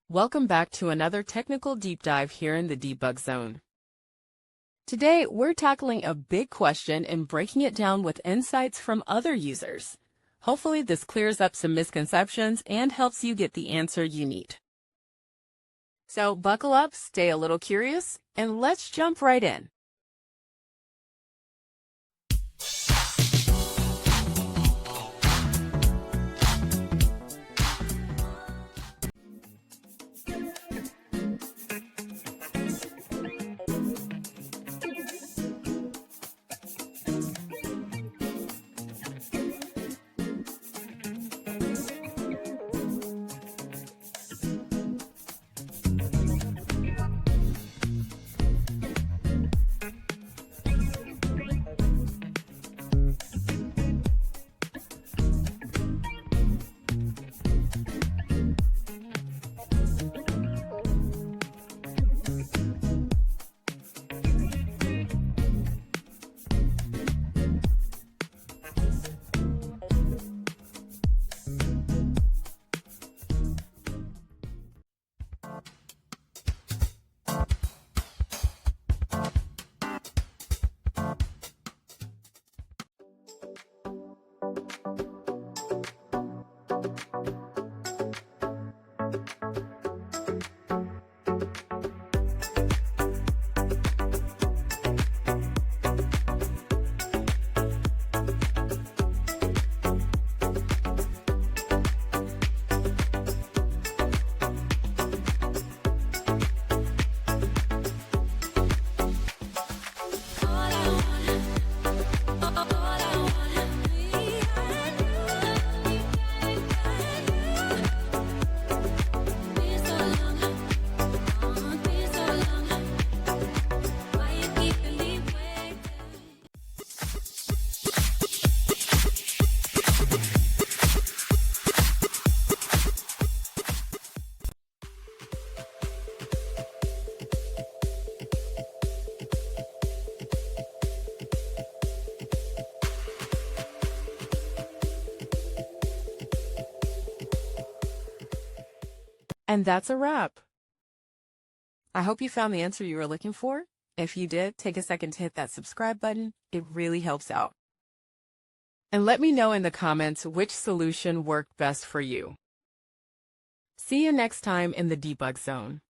Welcome back to another technical deep dive here in the debug zone. Today, we're tackling a big question and breaking it down with insights from other users. Hopefully, this clears up some misconceptions and helps you get the answer you need. So buckle up, stay a little curious, and let's jump right in. And that's a wrap. I hope you found the answer you were looking for. If you did, take a second to hit that subscribe button. It really helps out. And let me know in the comments which solution worked best for you. See you next time in the debug zone.